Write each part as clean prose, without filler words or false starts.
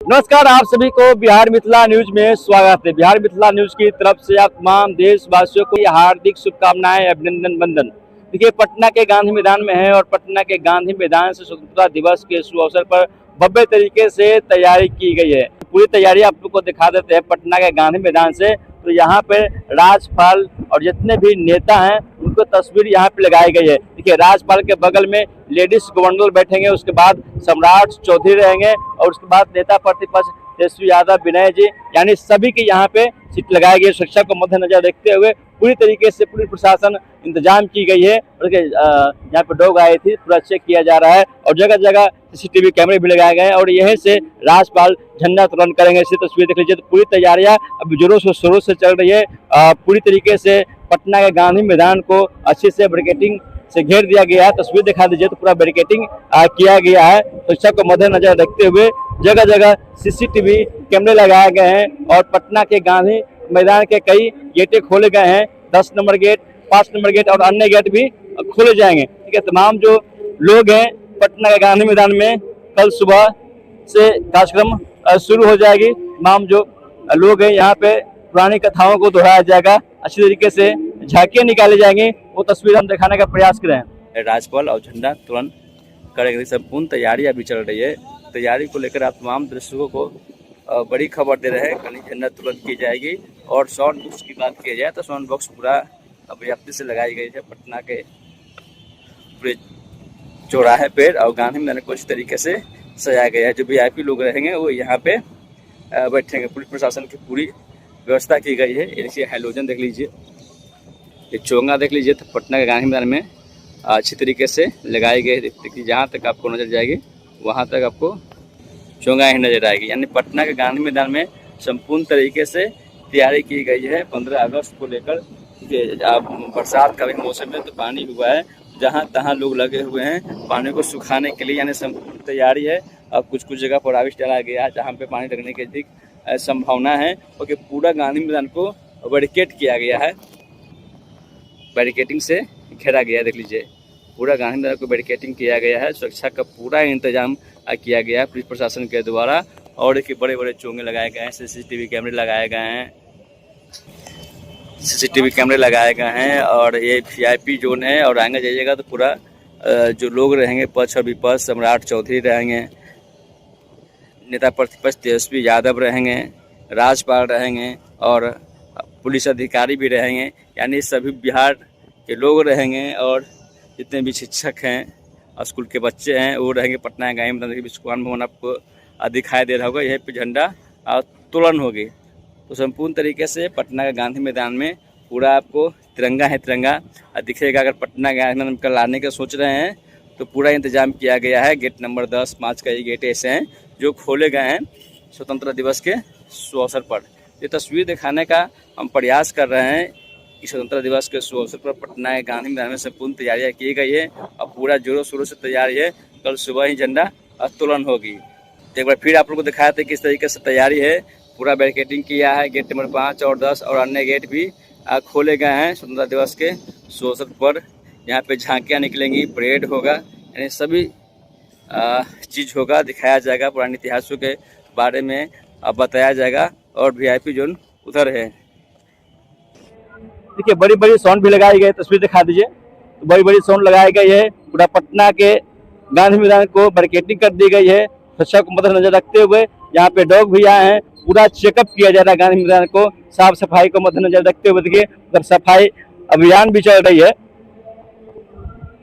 नमस्कार, आप सभी को बिहार मिथिला न्यूज में स्वागत है। बिहार मिथिला न्यूज की तरफ से आप तमाम देशवासियों को हार्दिक शुभकामनाएं, अभिनंदन वंदन। देखिए, पटना के गांधी मैदान में है और पटना के गांधी मैदान से स्वतंत्रता दिवस के शुभ अवसर पर भव्य तरीके से तैयारी की गई है। पूरी तैयारी आप लोग को दिखा देते हैं पटना के गांधी मैदान से। तो यहाँ पे राजपाल और जितने भी नेता हैं उनको तस्वीर यहाँ पे लगाई गई है। देखिए, राजपाल के बगल में लेडीज गवर्नर बैठेंगे, उसके बाद सम्राट चौधरी रहेंगे और उसके बाद नेता प्रतिपक्ष तेजस्वी यादव, विनय जी, यानी सभी की यहाँ पे सीट लगाई गई है। सुरक्षा को मद्देनजर देखते हुए पूरी तरीके से पुलिस प्रशासन इंतजाम की गई है। और यहाँ पे डॉग आई थी, पूरा चेक किया जा रहा है और जगह जगह सीसीटीवी कैमरे भी लगाए गए हैं और यहीं से राजपाल झंडा उत्तोलन करेंगे। इसी तस्वीर देख लीजिए। तो पूरी तैयारियां अब जोरों शोरों से चल रही है। पूरी तरीके से पटना के गांधी मैदान को अच्छे से बैरिकेडिंग से घेर दिया गया है। तस्वीर दिखा दीजिए। तो पूरा बैरिकेडिंग किया गया है। सुरक्षा को मद्देनजर रखते हुए जगह जगह सीसीटीवी कैमरे लगाए गए हैं और पटना के गांधी मैदान के कई गेटें खोले गए हैं। 10 नंबर गेट, 5 नंबर गेट और अन्य गेट भी खोले जाएंगे। ठीक है, तमाम जो लोग हैं पटना के गांधी मैदान में कल सुबह से कार्यक्रम शुरू हो जाएगी। तमाम जो लोग हैं यहाँ पे पुरानी कथाओं को दोहराया जाएगा, अच्छी तरीके से झांकियां निकाली जाएंगी। वो तस्वीर हम दिखाने का प्रयास करें। राजपाल और झंडा तुरंत करेंगे। संपूर्ण तैयारी अभी चल रही है। तैयारी को लेकर आप तमाम दर्शकों को बड़ी खबर दे रहे हैं। कल झंडा तुरंत की जाएगी और साउंड बॉक्स की बात की जाए तो साउंड बॉक्स पूरा पर्याप्त से लगाई गई है। पटना के पूरे चौराहे पे और गांधी मैदान को इस तरीके से सजाया गया है। जो वीआईपी लोग रहेंगे वो यहाँ पे बैठेंगे। पुलिस प्रशासन की पूरी व्यवस्था की गई है। देखिए, हैलोजन देख लीजिए, ये चोंगा देख लीजिए। तो पटना के गांधी मैदान में अच्छी तरीके से लगाई गई। देखिए, जहाँ तक आपको नजर जाएगी वहाँ तक आपको चोंगा ही नजर आएगी। यानी पटना के गांधी मैदान में संपूर्ण तरीके से तैयारी की गई है 15 अगस्त को लेकर। अब बरसात का भी मौसम है तो पानी हुआ है, जहाँ तहाँ लोग लगे हुए हैं पानी को सुखाने के लिए। यानी संपूर्ण तैयारी है। अब कुछ कुछ जगह पर आविष्ट डाला गया है जहाँ पे पानी लगने की अधिक संभावना है और पूरा गांधी मैदान को बैरिकेड किया गया है। बैरिकेडिंग से घेरा गया है। देख लीजिए, पूरा गांधी मैदान को बैरिकेडिंग किया गया है। सुरक्षा का पूरा इंतजाम किया गया है पुलिस प्रशासन के द्वारा। और देखिए, बड़े बड़े चोंगे लगाए गए हैं, सीसीटीवी कैमरे लगाए गए हैं, सीसीटीवी कैमरे लगाए गए हैं। और ये वीआईपी जोन है। और आगे जाइएगा तो पूरा जो लोग रहेंगे पक्ष और विपक्ष, सम्राट चौधरी रहेंगे, नेता प्रतिपक्ष तेजस्वी यादव रहेंगे, राजपाल रहेंगे और पुलिस अधिकारी भी रहेंगे। यानी सभी बिहार के लोग रहेंगे और जितने भी शिक्षक हैं और स्कूल के बच्चे हैं वो रहेंगे। पटना गांधी मैदान विश्वकर्मा भवन आपको दिखाई दे रहा होगा। यहीं पे झंडा उत्तोलन होगी। तो संपूर्ण तरीके से पटना के गांधी मैदान में पूरा आपको तिरंगा है, तिरंगा दिखेगा। अगर पटना गांधी मैदान कल आने का सोच रहे हैं तो पूरा इंतजाम किया गया है। गेट नंबर 10, 5 का ये गेट ऐसे हैं जो खोले गए हैं स्वतंत्रता दिवस के शुभ अवसर पर। ये तस्वीर दिखाने का हम प्रयास कर रहे हैं कि स्वतंत्रता दिवस के शुभ अवसर पर पटना के गांधी मैदान में संपूर्ण तैयारियां की गई है और पूरा जोरों शोरों से तैयारी है। कल सुबह ही झंडा उत्तोलन होगी। एक बार फिर आप लोगों को दिखाया था किस तरीके से तैयारी है। पूरा बैरिकेडिंग किया है। गेट नंबर 5 और 10 और अन्य गेट भी खोले गए हैं स्वतंत्रता दिवस के शुभ अवसर पर। यहाँ पे झांकियाँ निकलेंगी, परेड होगा, यानी सभी चीज़ होगा, दिखाया जाएगा। पुराने इतिहासों के बारे में बताया जाएगा और वीआईपी जोन उधर है। देखिए, बड़ी बड़ी साउंड भी लगाई गई। तस्वीर दिखा दीजिए। तो बड़ी बड़ी साउंड लगाई गई है। पूरा पटना के गांधी मैदान को बैरिकेडिंग कर दी गई है। सुरक्षा को मद्देनजर रखते हुए यहाँ पे डॉग भी आए हैं। पूरा चेकअप किया जा रहा है गांधी मैदान को, साफ सफाई को मद्देनजर रखते हुए। देखिए, उधर सफाई अभियान भी चल रही है।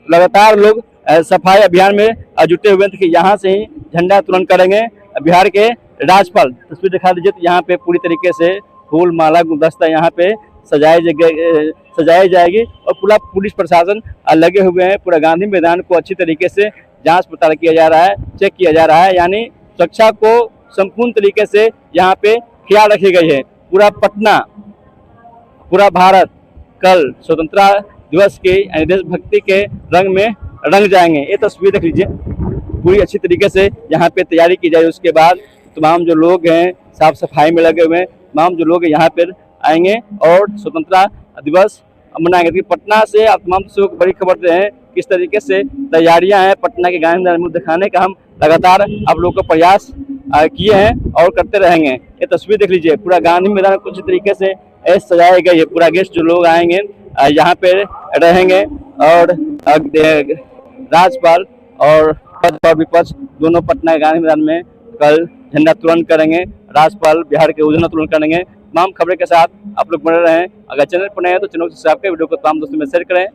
लगातार लोग सफाई अभियान में जुटे हुए हैं। देखिए, यहाँ से ही झंडा उत्तोलन करेंगे बिहार के राजपाल। तस्वीर दिखा दीजिए। तो यहाँ पे पूरी तरीके से फूल, माला, गुलदस्ता यहाँ पे सजाई जाएगी और पूरा पुलिस प्रशासन लगे हुए हैं। पूरा गांधी मैदान को अच्छी तरीके से जांच पड़ताल किया जा रहा है, चेक किया जा रहा है। यानी सुरक्षा को संपूर्ण तरीके से यहाँ पे ख्याल रखी गई है। पूरा पटना, पूरा भारत कल स्वतंत्रता दिवस के देशभक्ति के रंग में रंग जाएंगे। ये तस्वीर देख लीजिए। पूरी अच्छी तरीके से यहाँ पे तैयारी की जाए। उसके बाद तमाम जो लोग हैं साफ सफाई में लगे हुए हैं, तमाम जो लोग यहाँ पे आएंगे और स्वतंत्रता दिवस मनाएंगे। पटना से आप तमाम को बड़ी खबर दे हैं किस तरीके से तैयारियां हैं पटना के गांधी मैदान में दिखाने का हम लगातार आप लोगों को प्रयास किए हैं और करते रहेंगे। ये तस्वीर देख लीजिए, पूरा गांधी मैदान कुछ तरीके से सजाया गया है। पूरा गेस्ट जो लोग आएंगे यहाँ पे रहेंगे और राज्यपाल और पक्ष और विपक्ष दोनों पटना गांधी मैदान में कल झंडा उत्तोलन करेंगे। राज्यपाल बिहार के झंडा उत्तोलन करेंगे। तमाम खबरें के साथ आप लोग बने रहें। अगर चैनल पर नए हैं तो चैनल को सब्सक्राइब करें, वीडियो को तमाम दोस्तों में शेयर करें।